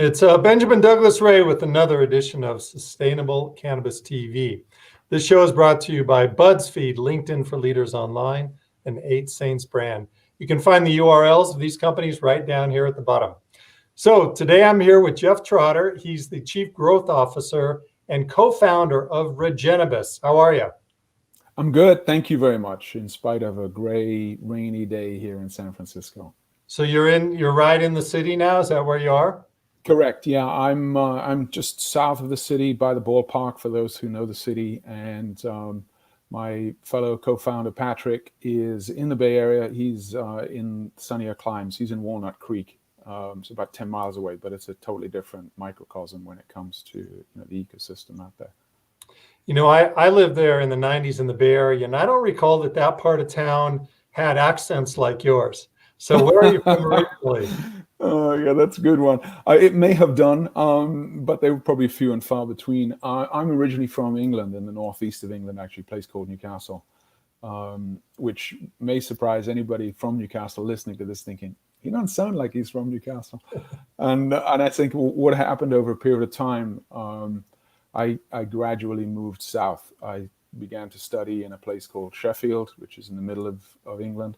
It's Benjamin Douglas Ray with another edition of Sustainable Cannabis TV. This show is brought to you by BuzzFeed, LinkedIn for Leaders Online, and 8 Saints brand. You can find the URLs of these companies right down here at the bottom. So today I'm here with Geoff Trotter. He's the Chief Growth Officer and co-founder of Regennabis. How are you? I'm good. Thank you very much, in spite of a gray, rainy day here in San Francisco. So you're right in the city now? Is that where you are? Correct. Yeah, I'm just south of the city by the ballpark, for those who know the city. And my fellow co-founder, Patrick, is in the Bay Area. He's in sunnier climes. He's in Walnut Creek. It's about 10 miles away, but it's a totally different microcosm when it comes to the ecosystem out there. I lived there in the 90s in the Bay Area, and I don't recall that part of town had accents like yours. So where are you from originally? Yeah, that's a good one. It may have done, but they were probably few and far between. I'm originally from England, in the northeast of England, actually, a place called Newcastle, which may surprise anybody from Newcastle listening to this, thinking, he doesn't sound like he's from Newcastle. And I think what happened over a period of time, I gradually moved south. I began to study in a place called Sheffield, which is in the middle of England.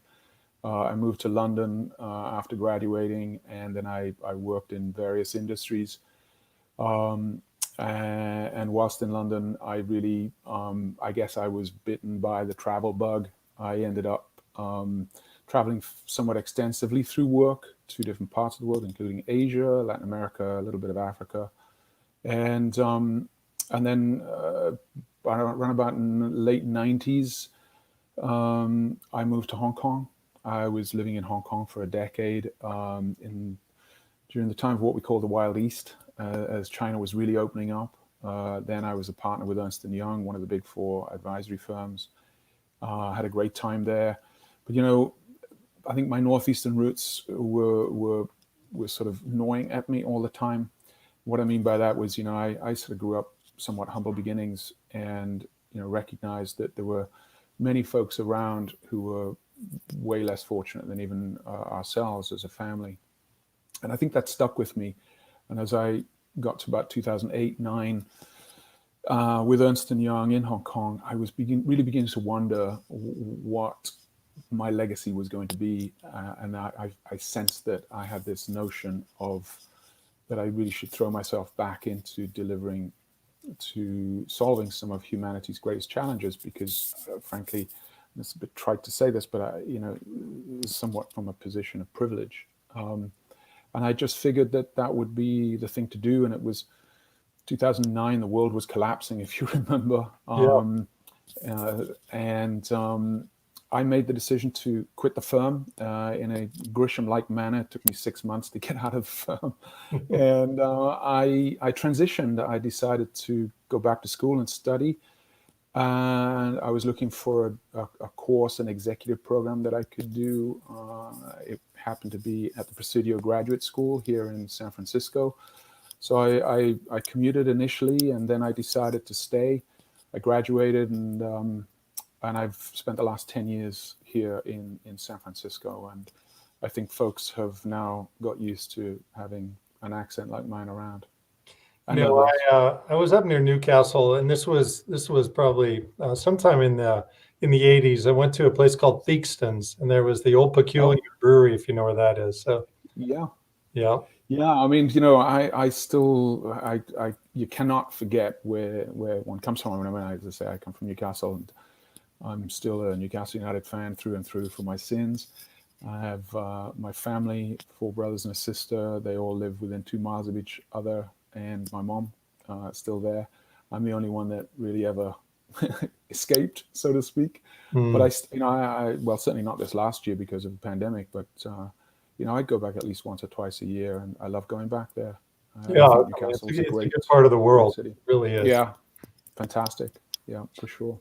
I moved to London after graduating, and then I worked in various industries. And whilst in London, I really, I guess I was bitten by the travel bug. I ended up traveling somewhat extensively through work to different parts of the world, including Asia, Latin America, a little bit of Africa. And then around about in the late 90s, I moved to Hong Kong. I was living in Hong Kong for a decade during the time of what we call the Wild East, as China was really opening up. Then I was a partner with Ernst & Young, one of the big 4 advisory firms. Had a great time there. But, I think my Northeastern roots were sort of gnawing at me all the time. What I mean by that was, I sort of grew up somewhat humble beginnings, and, recognized that there were many folks around who were way less fortunate than even ourselves as a family. And I think that stuck with me. And as I got to about 2008-9 with Ernst & Young in Hong Kong, I was really beginning to wonder what my legacy was going to be. And I sensed that I had this notion that I really should throw myself back into solving some of humanity's greatest challenges, because frankly, it's a bit trite to say this, but somewhat from a position of privilege. And I just figured that would be the thing to do. And it was 2009, the world was collapsing, if you remember. I made the decision to quit the firm in a Grisham-like manner. It took me 6 months to get out of the firm. And I transitioned. I decided to go back to school and study. And I was looking for a course, an executive program that I could do. It happened to be at the Presidio Graduate School here in San Francisco. So I commuted initially, and then I decided to stay. I graduated, and I've spent the last 10 years here in San Francisco. And I think folks have now got used to having an accent like mine around. I was up near Newcastle, and this was probably sometime in the 80s. I went to a place called Theakston's, and there was the Old Peculiar Brewery, if you know where that is. So yeah. I mean, you cannot forget where one comes from. I mean, as I say, I come from Newcastle, and I'm still a Newcastle United fan through and through for my sins. I have my family, 4 brothers and a sister. They all live within 2 miles of each other. And my mom still there. I'm the only one that really ever escaped, so to speak. But I well, certainly not this last year because of the pandemic. But I go back at least once or twice a year, and I love going back there. It's a good part of the world. It really is. Yeah, fantastic. Yeah, for sure.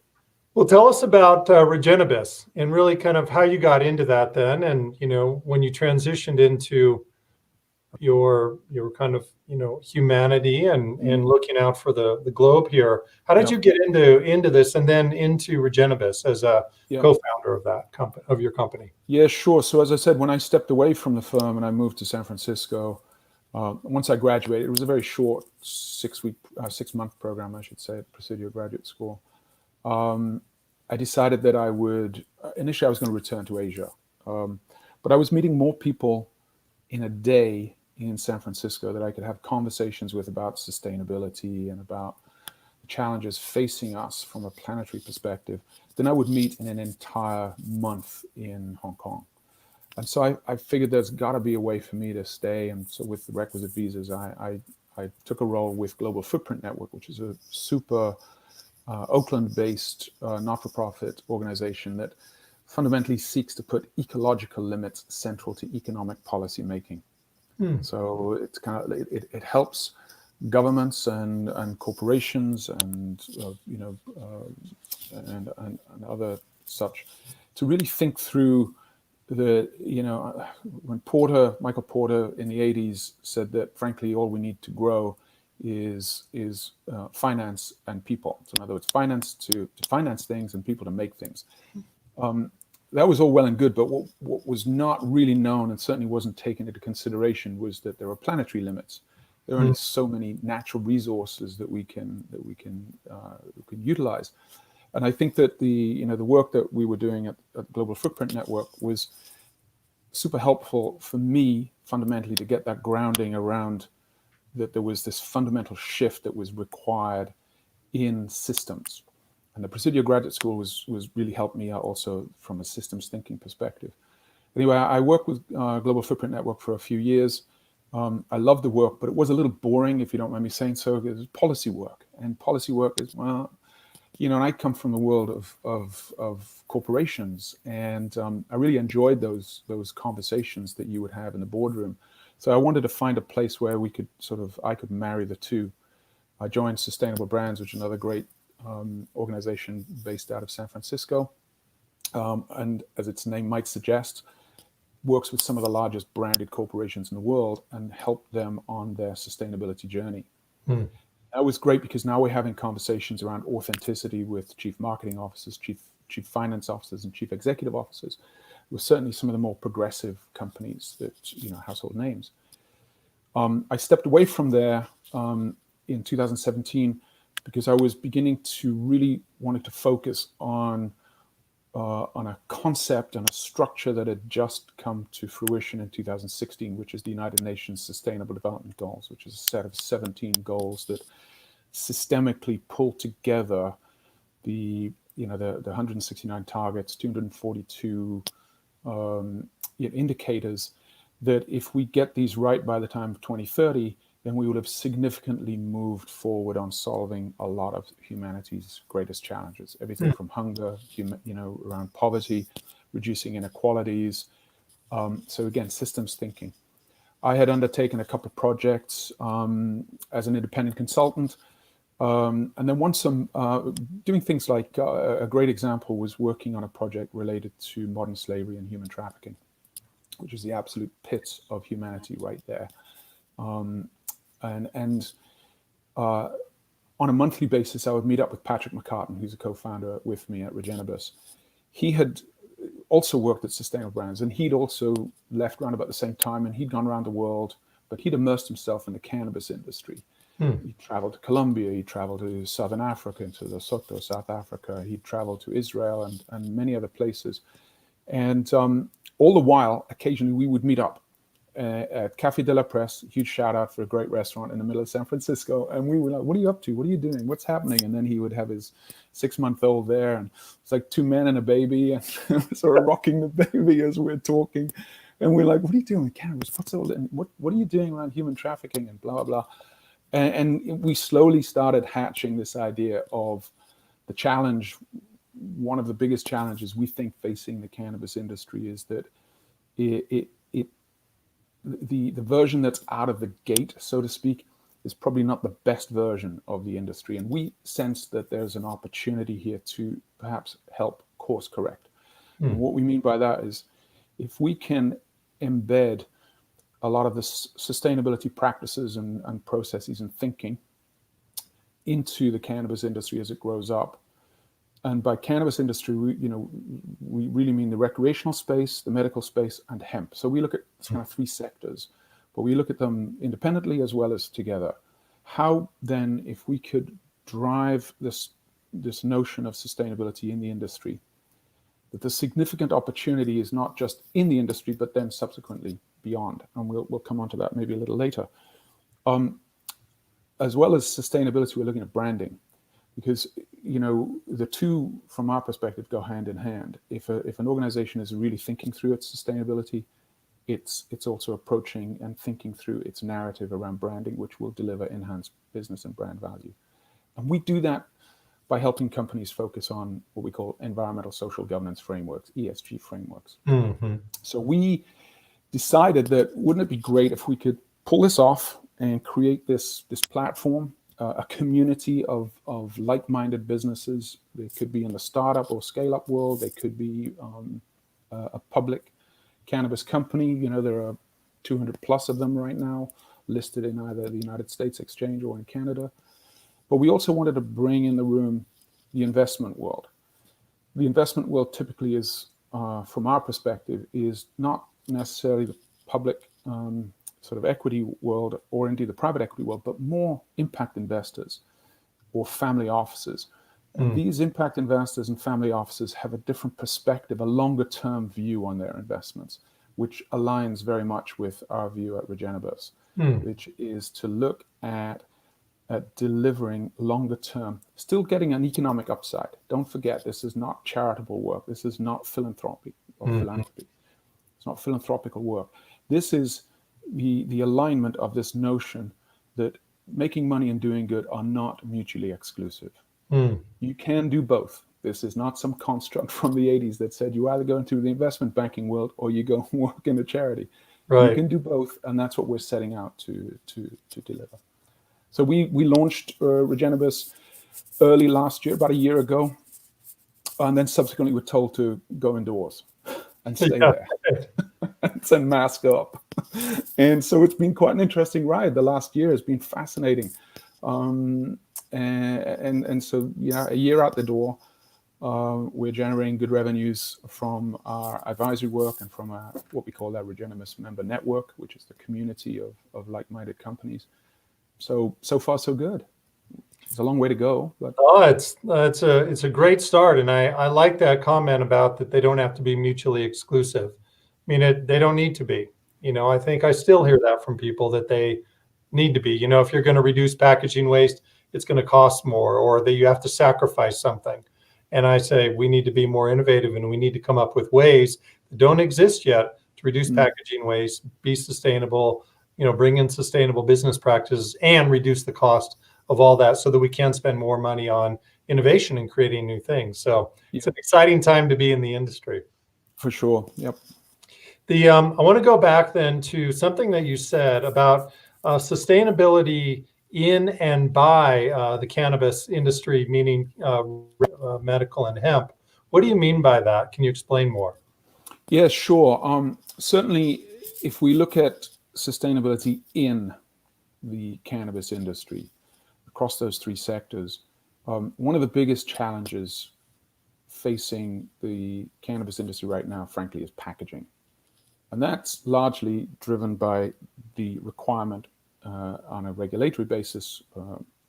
Well, tell us about Regennabis and really kind of how you got into that then, and when you transitioned into your kind of humanity and looking out for the globe here. How did you get into this and then into Regennabis as a co-founder of that of your company? Yeah, sure. So as I said, when I stepped away from the firm and I moved to San Francisco, Once I graduated, it was a very short 6-month program, I should say, at Presidio Graduate School. I decided that I would, initially I was going to return to Asia, but I was meeting more people in a day in San Francisco that I could have conversations with about sustainability and about the challenges facing us from a planetary perspective than I would meet in an entire month in Hong Kong. And so I figured there's got to be a way for me to stay. And so with the requisite visas, I took a role with Global Footprint Network, which is a super Oakland-based not-for-profit organization that fundamentally seeks to put ecological limits central to economic policy making. So it's kind of it helps governments and corporations and and other such to really think through when Michael Porter in the 80s said that frankly all we need to grow is finance and people. So in other words, finance to finance things and people to make things. That was all well and good, but what was not really known and certainly wasn't taken into consideration was that there are planetary limits. There are only so many natural resources that we can utilize. And I think that the work that we were doing at Global Footprint Network was super helpful for me fundamentally to get that grounding around that there was this fundamental shift that was required in systems. And the Presidio Graduate School was really helped me out also from a systems thinking perspective. Anyway, I worked with Global Footprint Network for a few years. I loved the work, but it was a little boring, if you don't mind me saying so. It was policy work, and policy work is, and I come from the world of corporations, and I really enjoyed those conversations that you would have in the boardroom. So I wanted to find a place where we could I could marry the two. I joined Sustainable Brands, which is another great organization based out of San Francisco, and as its name might suggest, works with some of the largest branded corporations in the world and help them on their sustainability journey. That was great because now we're having conversations around authenticity with chief marketing officers, chief finance officers, and chief executive officers, with certainly some of the more progressive companies that, household names. I stepped away from there in 2017 because I was beginning to really wanted to focus on a concept and a structure that had just come to fruition in 2016, which is the United Nations Sustainable Development Goals, which is a set of 17 goals that systemically pull together the 169 targets, 242 indicators that if we get these right by the time of 2030, then we will have significantly moved forward on solving a lot of humanity's greatest challenges. Everything from hunger, around poverty, reducing inequalities. So again, systems thinking. I had undertaken a couple of projects as an independent consultant. And then once doing things like a great example was working on a project related to modern slavery and human trafficking, which is the absolute pit of humanity right there. And on a monthly basis, I would meet up with Patrick McCartan, who's a co-founder with me at Regennabis. He had also worked at Sustainable Brands, and he'd also left around about the same time, and he'd gone around the world, but he'd immersed himself in the cannabis industry. He traveled to Colombia, he traveled to Southern Africa, to Lesotho, South Africa. He traveled to Israel and many other places. And all the while, occasionally we would meet up at Café de la Presse, huge shout out for a great restaurant in the middle of San Francisco. And we were like, what are you up to? What are you doing? What's happening? And then he would have his 6-month-old there. And it's like 2 men and a baby, and sort of rocking the baby as we're talking. And we're like, what are you doing with cannabis? What are you doing around human trafficking and blah, blah, blah. And we slowly started hatching this idea of the challenge. One of the biggest challenges we think facing the cannabis industry is that the version that's out of the gate, so to speak, is probably not the best version of the industry. And we sense that there's an opportunity here to perhaps help course correct. And what we mean by that is if we can embed a lot of the sustainability practices and processes and thinking into the cannabis industry as it grows up. And by cannabis industry, we really mean the recreational space, the medical space, and hemp. So we look at kind of 3 sectors but we look at them independently as well as together. How then, if we could drive this notion of sustainability in the industry, that the significant opportunity is not just in the industry, but then subsequently beyond. And we'll come on to that maybe a little later. As well as sustainability, we're looking at branding, because the two, from our perspective, go hand in hand. If an organization is really thinking through its sustainability, it's also approaching and thinking through its narrative around branding, which will deliver enhanced business and brand value. And we do that by helping companies focus on what we call environmental social governance frameworks, ESG frameworks. Mm-hmm. So we decided that wouldn't it be great if we could pull this off and create this platform, a community of like-minded businesses. They could be in the startup or scale-up world. They could be a public cannabis company. There are 200 plus of them right now, listed in either the United States exchange or in Canada. But we also wanted to bring in the room the investment world. The investment world typically is, from our perspective, is not necessarily the public sort of equity world or indeed the private equity world, but more impact investors or family offices. And these impact investors and family offices have a different perspective, a longer term view on their investments, which aligns very much with our view at Regennabis, which is to look at delivering longer term, still getting an economic upside. Don't forget, this is not charitable work. This is not philanthropy or philanthropy. It's not philanthropical work. This is the alignment of this notion that making money and doing good are not mutually exclusive. You can do both. This is not some construct from the 80s that said you either go into the investment banking world or you go work in a charity. Right. You can do both, and that's what we're setting out to deliver. So we launched Regennabis early last year, about a year ago, and then subsequently we're told to go indoors and stay there and mask up. And so it's been quite an interesting ride. The last year has been fascinating. And so, a year out the door, we're generating good revenues from our advisory work and from what we call our Regennabis member network, which is the community of like-minded companies. So far, so good. It's a long way to go, but it's a great start, and I like that comment about that they don't have to be mutually exclusive. I mean, they don't need to be. I think I still hear that from people that they need to be. If you're going to reduce packaging waste, it's going to cost more, or that you have to sacrifice something. And I say we need to be more innovative, and we need to come up with ways that don't exist yet to reduce packaging waste, be sustainable. Bring in sustainable business practices and reduce the cost of all that so that we can spend more money on innovation and creating new things. So it's an exciting time to be in the industry. For sure. Yep. I want to go back then to something that you said about sustainability in and by the cannabis industry, meaning medical and hemp. What do you mean by that? Can you explain more? Yeah, sure. Certainly, if we look at sustainability in the cannabis industry across those three sectors, one of the biggest challenges facing the cannabis industry right now, frankly, is packaging. And that's largely driven by the requirement on a regulatory basis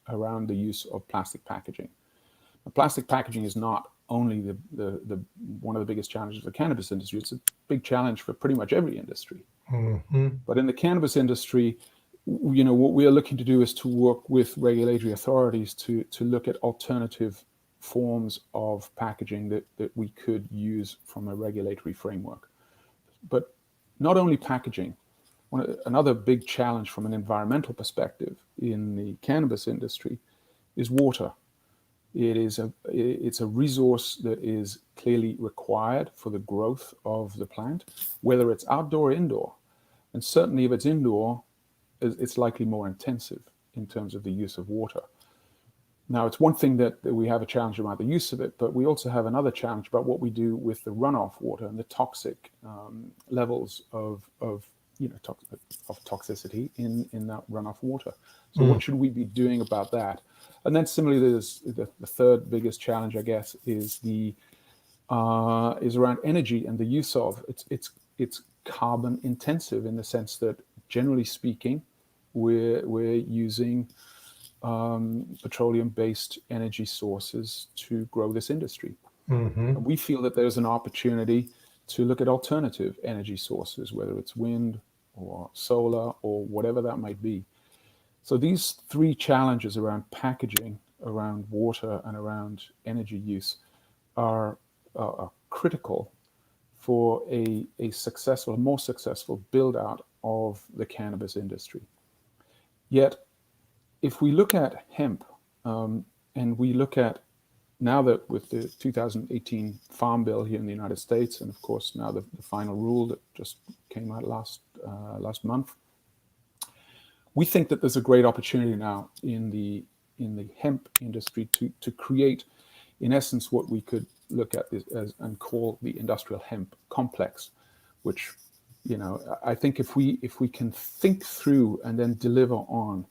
around the use of plastic packaging. Now, plastic packaging is not only the one of the biggest challenges of the cannabis industry, it's a big challenge for pretty much every industry. But in the cannabis industry, what we are looking to do is to work with regulatory authorities to look at alternative forms of packaging that we could use from a regulatory framework. But not only packaging, another big challenge from an environmental perspective in the cannabis industry is water. It's a resource that is clearly required for the growth of the plant, whether it's outdoor or indoor. And certainly if it's indoor, it's likely more intensive in terms of the use of water. Now, it's one thing that we have a challenge about the use of it, but we also have another challenge about what we do with the runoff water and the toxic levels of toxicity in that runoff water. So what should we be doing about that? And then similarly, there's the third biggest challenge, I guess, is around energy and the use of it's carbon intensive in the sense that generally speaking, we're using petroleum-based energy sources to grow this industry. Mm-hmm. And we feel that there's an opportunity to look at alternative energy sources, whether it's wind or solar or whatever that might be. So these three challenges around packaging, around water, and around energy use are critical for a more successful build out of the cannabis industry. Yet, if we look at hemp, and we look at now that with the 2018 Farm Bill here in the United States, and of course now the final rule that just came out last month, we think that there's a great opportunity now in the hemp industry to create, in essence, what we could look at as and call the industrial hemp complex, which, I think if we can think through and then deliver on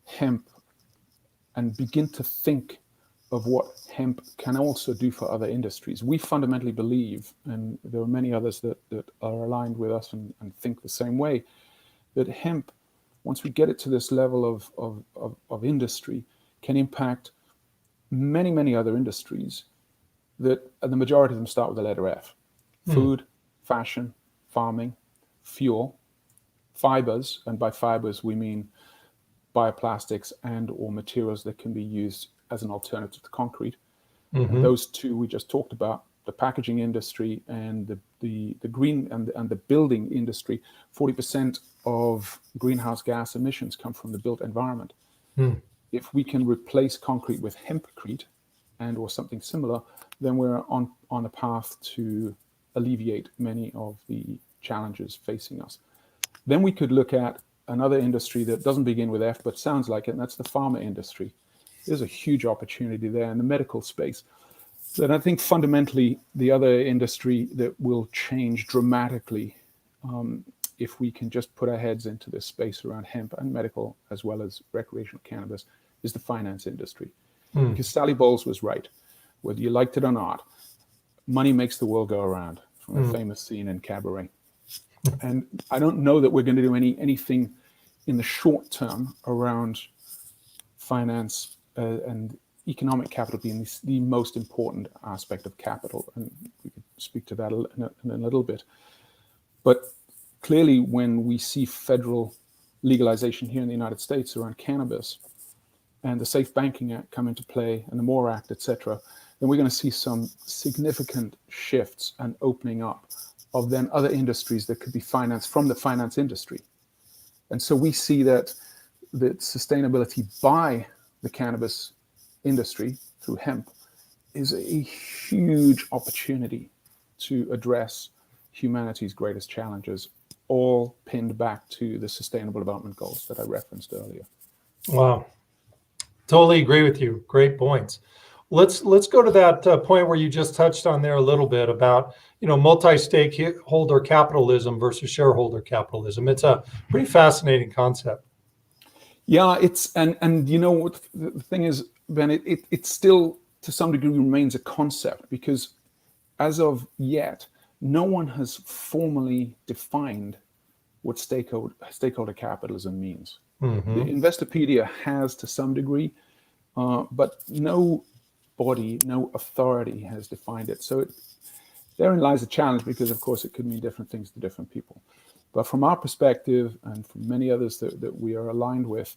hemp and begin to think of what hemp can also do for other industries, we fundamentally believe, and there are many others that are aligned with us and think the same way, that hemp, once we get it to this level of industry, can impact many, many other industries that the majority of them start with the letter F. Food, fashion, farming, fuel, fibers, and by fibers we mean bioplastics and or materials that can be used as an alternative to concrete. Mm-hmm. And those two we just talked about, the packaging industry and the green and the building industry. 40% of greenhouse gas emissions come from the built environment. If we can replace concrete with hempcrete and or something similar, then we're on a path to alleviate many of the challenges facing us. Then we could look at another industry that doesn't begin with F but sounds like it, and that's the pharma industry. There's a huge opportunity there in the medical space. And I think fundamentally the other industry that will change dramatically, if we can just put our heads into this space around hemp and medical as well as recreational cannabis, is the finance industry. Because Sally Bowles was right. Whether you liked it or not, money makes the world go around, from a famous scene in Cabaret. And I don't know that we're going to do anything in the short term around finance and economic capital being the most important aspect of capital. And we could speak to that in a little bit. But clearly, when we see federal legalization here in the United States around cannabis and the Safe Banking Act come into play and the MORE Act, etc., then we're going to see some significant shifts and opening up of then other industries that could be financed from the finance industry. And so we see that sustainability by the cannabis industry through hemp is a huge opportunity to address humanity's greatest challenges, all pinned back to the Sustainable Development Goals that I referenced earlier. Wow. Totally agree with you. Great points. Let's go to that point where you just touched on there a little bit about, multi-stakeholder capitalism versus shareholder capitalism. It's a pretty fascinating concept. Yeah, and what the thing is, Ben, it still to some degree remains a concept, because as of yet, no one has formally defined what stakeholder capitalism means. Mm-hmm. The Investopedia has to some degree, but no body, no authority has defined it. So therein lies a challenge, because of course it could mean different things to different people. But from our perspective, and from many others that we are aligned with,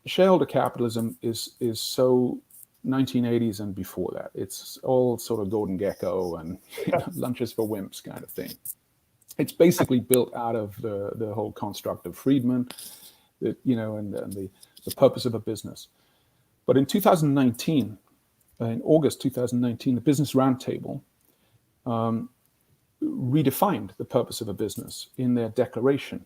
shareholder capitalism is so 1980s and before that. It's all sort of Gordon Gekko and lunches for wimps kind of thing. It's basically built out of the whole construct of Friedman, and the purpose of a business. But in 2019, in August 2019, the Business Roundtable redefined the purpose of a business in their declaration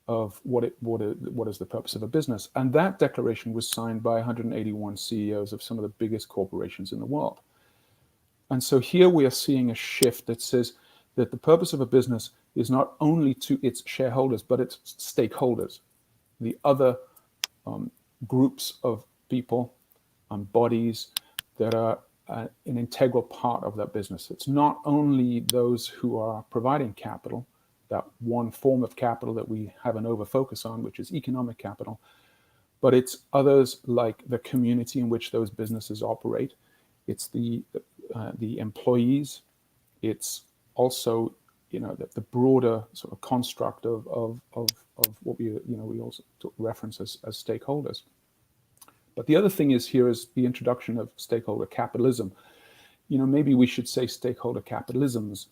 of what is the purpose of a business. And that declaration was signed by 181 CEOs of some of the biggest corporations in the world. And so here we are seeing a shift that says that the purpose of a business is not only to its shareholders, but its stakeholders, the other groups of people and bodies that are an integral part of that business. It's not only those who are providing capital, that one form of capital that we have an over focus on, which is economic capital, but it's others like the community in which those businesses operate. It's the employees. It's also, the broader sort of construct of what we also reference as stakeholders. But the other thing is the introduction of stakeholder capitalism. Maybe we should say stakeholder capitalisms,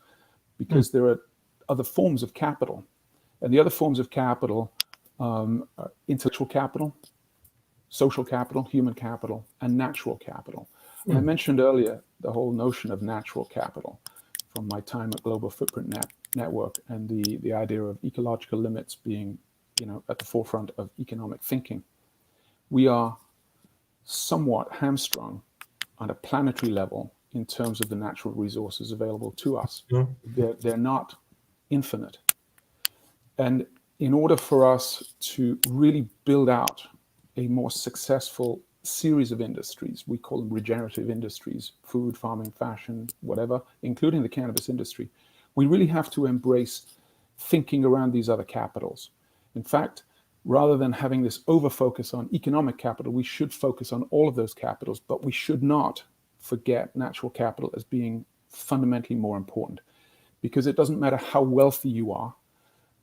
because there are other forms of capital, and the other forms of capital are intellectual capital, social capital, human capital, and natural capital. And I mentioned earlier the whole notion of natural capital from my time at Global Footprint Network, and the idea of ecological limits being, at the forefront of economic thinking. We are somewhat hamstrung on a planetary level in terms of the natural resources available to us. They're not infinite. And in order for us to really build out a more successful series of industries, we call them regenerative industries, food, farming, fashion, whatever, including the cannabis industry, we really have to embrace thinking around these other capitals. In fact, rather than having this over-focus on economic capital, we should focus on all of those capitals, but we should not forget natural capital as being fundamentally more important, because it doesn't matter how wealthy you are,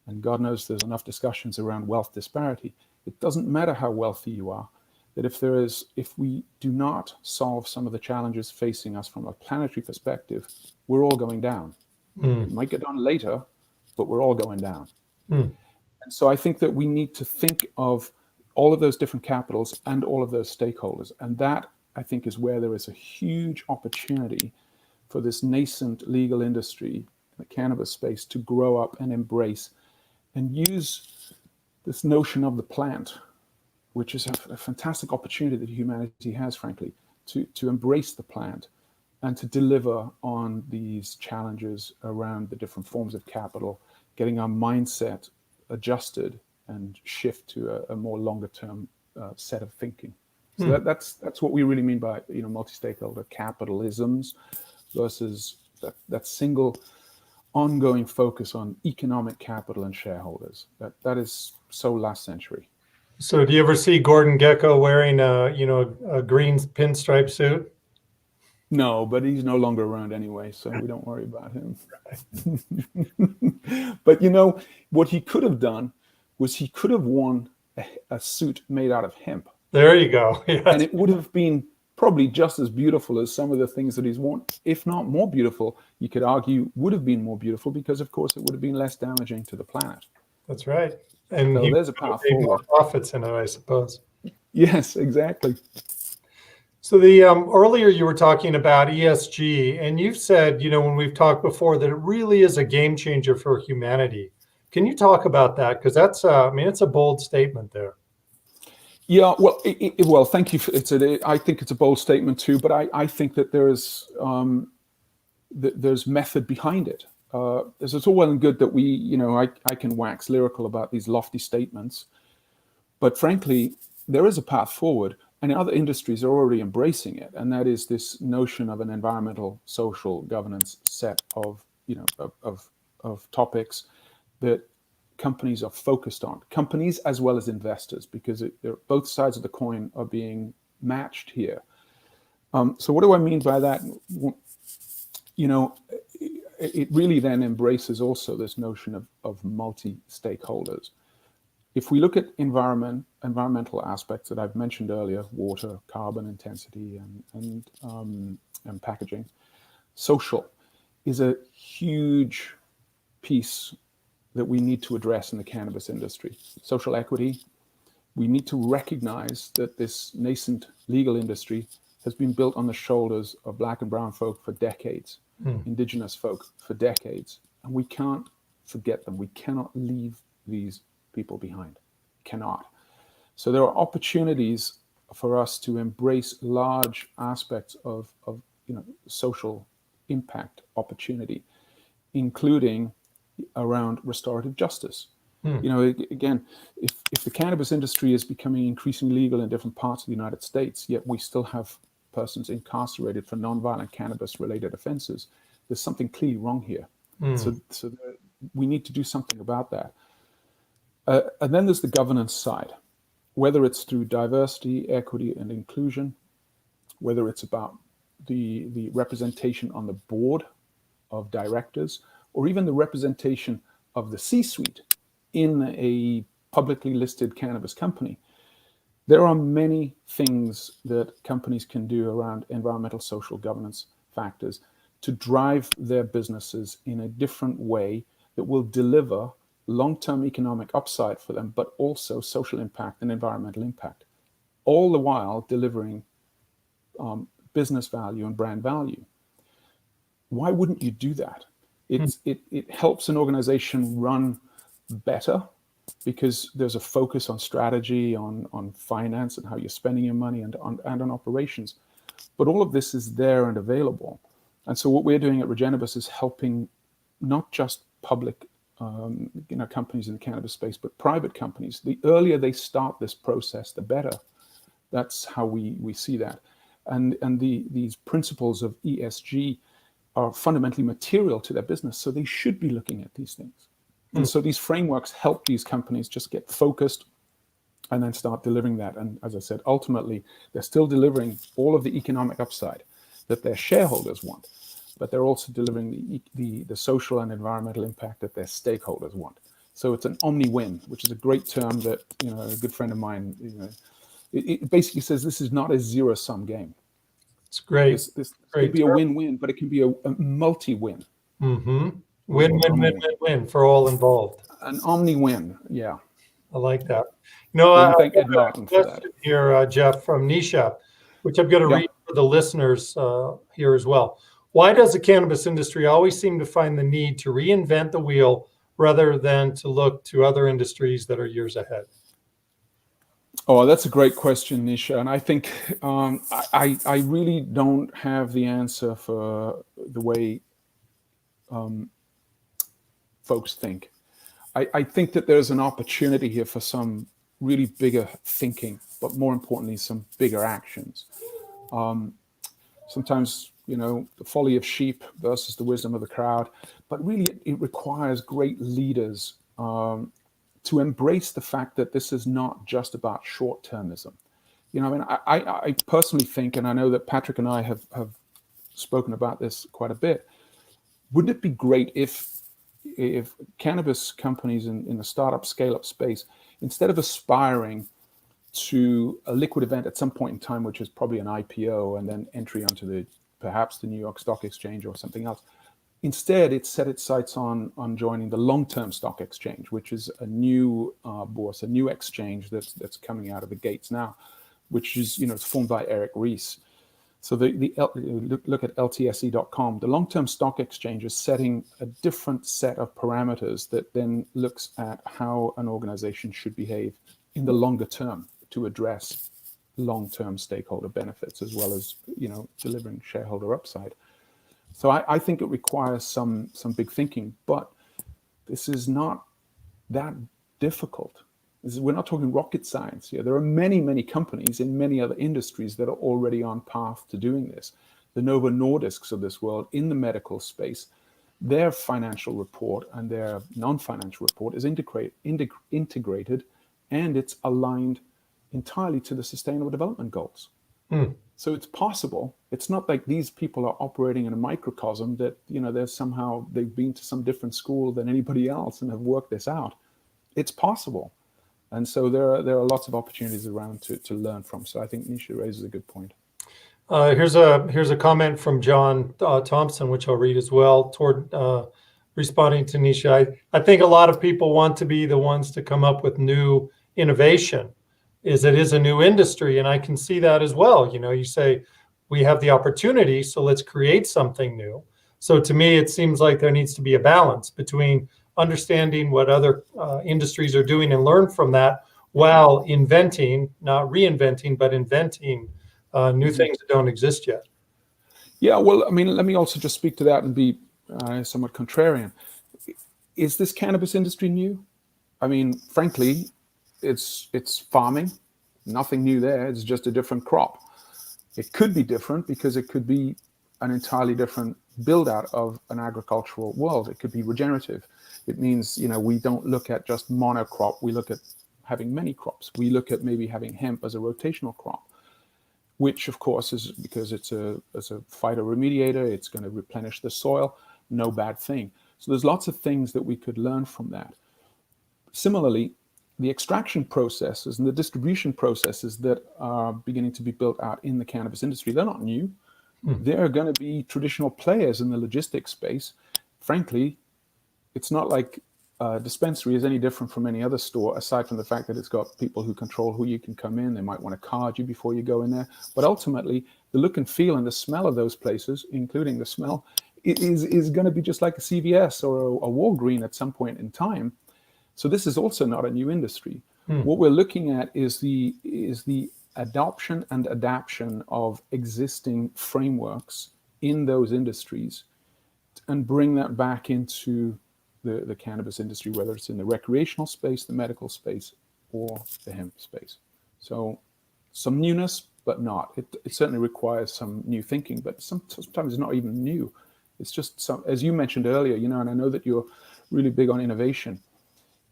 and God knows there's enough discussions around wealth disparity. It doesn't matter how wealthy you are, that if we do not solve some of the challenges facing us from a planetary perspective, we're all going down. We might get on later, but we're all going down. And so I think that we need to think of all of those different capitals and all of those stakeholders. And that, I think, is where there is a huge opportunity for this nascent legal industry, the cannabis space, to grow up and embrace and use this notion of the plant, which is a fantastic opportunity that humanity has, frankly, to embrace the plant and to deliver on these challenges around the different forms of capital, getting our mindset adjusted and shift to a more longer term set of thinking. So that's what we really mean by multi-stakeholder capitalisms versus that single ongoing focus on economic capital and shareholders. That is so last century. So do you ever see Gordon Gekko wearing a green pinstripe suit? No, but he's no longer around anyway, so we don't worry about him. But what he could have done was he could have worn a suit made out of hemp. There you go. Yes. And it would have been probably just as beautiful as some of the things that he's worn, if not more beautiful. You could argue would have been more beautiful because, of course, it would have been less damaging to the planet. That's right. And so there's a path forward. More profits in it, I suppose. Yes, exactly. So the earlier you were talking about ESG, and you've said, when we've talked before, that it really is a game changer for humanity. Can you talk about that? Because that's, it's a bold statement there. Yeah, well, well, thank you. I think it's a bold statement too, but I think that there's method behind it. It's all well and good that I can wax lyrical about these lofty statements, but frankly, there is a path forward, and other industries are already embracing it, and that is this notion of an environmental, social governance set of topics that companies are focused on, companies as well as investors, because both sides of the coin are being matched here. So what do I mean by that? It really then embraces also this notion of multi-stakeholders. If we look at environmental aspects that I've mentioned earlier, water, carbon intensity, and packaging, social is a huge piece that we need to address in the cannabis industry. Social equity, we need to recognize that this nascent legal industry has been built on the shoulders of Black and brown folk for decades, indigenous folk for decades, and we can't forget them. We cannot leave these people behind. Cannot. So there are opportunities for us to embrace large aspects of social impact opportunity, including around restorative justice. Again, if the cannabis industry is becoming increasingly legal in different parts of the United States, yet we still have persons incarcerated for nonviolent cannabis-related offenses, there's something clearly wrong here. So we need to do something about that. And then there's the governance side, whether it's through diversity, equity, and inclusion, whether it's about the representation on the board of directors, or even the representation of the C-suite in a publicly listed cannabis company. There are many things that companies can do around environmental, social governance factors to drive their businesses in a different way that will deliver long-term economic upside for them, but also social impact and environmental impact, all the while delivering business value and brand value. Why wouldn't you do that? It helps an organization run better because there's a focus on strategy, on finance and how you're spending your money, and on operations. But all of this is there and available. And so what we're doing at Regennabis is helping not just public companies in the cannabis space, but private companies. The earlier they start this process, the better. That's how we see that. And these principles of ESG are fundamentally material to their business, so they should be looking at these things. And so these frameworks help these companies just get focused and then start delivering that. And as I said, ultimately, they're still delivering all of the economic upside that their shareholders want, but they're also delivering the social and environmental impact that their stakeholders want. So it's an omni-win, which is a great term that, a good friend of mine, it basically says this is not a zero-sum game. It's great. This could be a win-win, but it can be a multi-win. Mm-hmm. Win for all involved. An omni-win, yeah. I like that. I thank Ed Martin for that. Here, Geoff, from Nisha, which I'm going to read for the listeners here as well. Why does the cannabis industry always seem to find the need to reinvent the wheel rather than to look to other industries that are years ahead? Oh, that's a great question, Nisha. And I think I really don't have the answer for the way folks think. I think that there's an opportunity here for some really bigger thinking, but more importantly, some bigger actions. Sometimes, the folly of sheep versus the wisdom of the crowd, but really it requires great leaders to embrace the fact that this is not just about short-termism. I personally think, and I know that Patrick and I have spoken about this quite a bit, wouldn't it be great if cannabis companies in the startup scale-up space, instead of aspiring to a liquid event at some point in time, which is probably an IPO and then entry onto perhaps the New York Stock Exchange or something else, instead it set its sights on joining the long-term stock exchange, which is a new bourse, a new exchange that's coming out of the gates now, which is it's formed by Eric Ries. So look at LTSE.com. The long-term stock exchange is setting a different set of parameters that then looks at how an organization should behave in the longer term to address long-term stakeholder benefits, as well as delivering shareholder upside. So I think it requires some big thinking, but this is not that difficult. We're not talking rocket science here. There are many, many companies in many other industries that are already on path to doing this. The Novo Nordisks of this world in the medical space, their financial report and their non-financial report is integrated, and it's aligned entirely to the Sustainable Development Goals. So it's possible. It's not like these people are operating in a microcosm that they've been to some different school than anybody else and have worked this out. It's possible. And so there are lots of opportunities around to learn from. So I think Nisha raises a good point. Here's a comment from John Thompson, which I'll read as well, toward responding to Nisha. I think a lot of people want to be the ones to come up with new innovation. It is a new industry, and I can see that as well. You say we have the opportunity, so let's create something new. So to me, it seems like there needs to be a balance between understanding what other industries are doing and learn from that, while inventing, not reinventing, but inventing new things that don't exist yet. Yeah, well, let me also just speak to that and be somewhat contrarian. Is this cannabis industry new? Frankly, it's farming. Nothing new there. It's just a different crop. It could be different because it could be an entirely different build out of an agricultural world. It could be regenerative. It means, we don't look at just monocrop. We look at having many crops. We look at maybe having hemp as a rotational crop, which of course is, because it's a phytoremediator, it's going to replenish the soil, no bad thing. So there's lots of things that we could learn from that. Similarly, the extraction processes and the distribution processes that are beginning to be built out in the cannabis industry, they're not new. There are going to be traditional players in the logistics space. Frankly, it's not like a dispensary is any different from any other store, aside from the fact that it's got people who control who you can come in. They might want to card you before you go in there. But ultimately, the look and feel and the smell of those places, including the smell, is going to be just like a CVS or a Walgreens at some point in time. So this is also not a new industry. What we're looking at is the adoption and adaptation of existing frameworks in those industries and bring that back into the cannabis industry, whether it's in the recreational space, the medical space, or the hemp space. So some newness, but not. It certainly requires some new thinking, but sometimes it's not even new. It's just some, as you mentioned earlier, and I know that you're really big on innovation.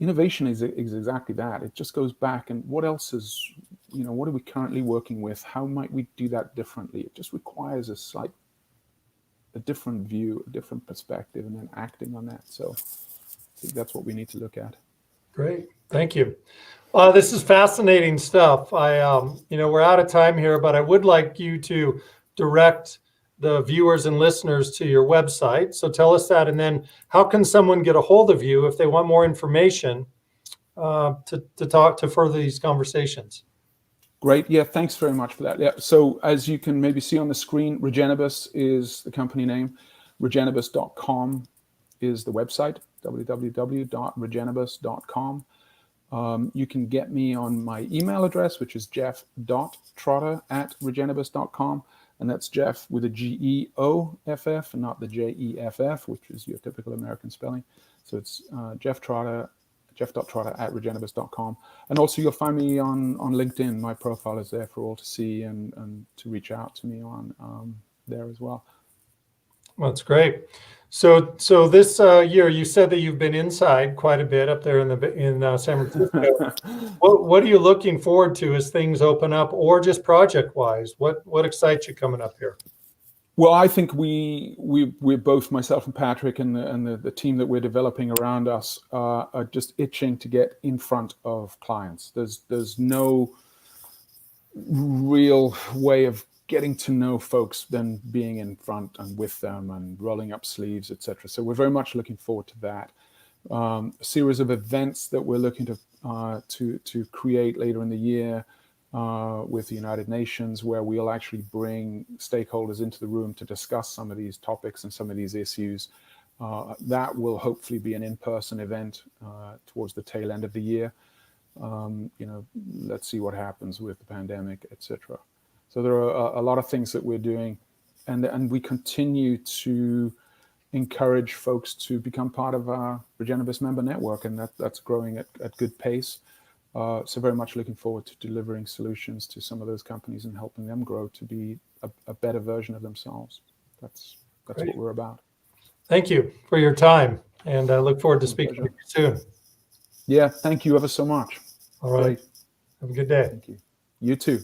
Innovation is exactly that. It just goes back and what else is, what are we currently working with? How might we do that differently? It just requires a different view, a different perspective, and then acting on that. So I think that's what we need to look at. Great, thank you. This is fascinating stuff. We're out of time here, but I would like you to direct the viewers and listeners to your website. So tell us that, and then how can someone get a hold of you if they want more information to further these conversations? Great. Yeah, thanks very much for that. Yeah. So as you can maybe see on the screen, Regennabis is the company name. Regennabis.com is the website, www.regennabis.com. You can get me on my email address, which is Geoff.Trotter@regennabis.com. And that's Geoff with a Geoff and not the Jeff, which is your typical American spelling. So it's Geoff.Trotter@regennabis.com. And also you'll find me on LinkedIn. My profile is there for all to see and to reach out to me on there as well. Well, that's great. So this year, you said that you've been inside quite a bit up there in San Francisco. What are you looking forward to as things open up, or just project-wise? What excites you coming up here? Well, I think we're both, myself and Patrick, and the team that we're developing around us are just itching to get in front of clients. There's no real way of getting to know folks than being in front and with them and rolling up sleeves, etc. So we're very much looking forward to that. A series of events that we're looking to create later in the year with the United Nations, where we'll actually bring stakeholders into the room to discuss some of these topics and some of these issues. That will hopefully be an in-person event towards the tail end of the year. Let's see what happens with the pandemic, etc. So there are a lot of things that we're doing, and we continue to encourage folks to become part of our Regennabis member network, and that's growing at good pace. So very much looking forward to delivering solutions to some of those companies and helping them grow to be a better version of themselves. That's Great. what we're about. Thank you for your time, and I look forward to speaking with you soon. Yeah, thank you ever so much. All right. Great. Have a good day. Thank you. You too.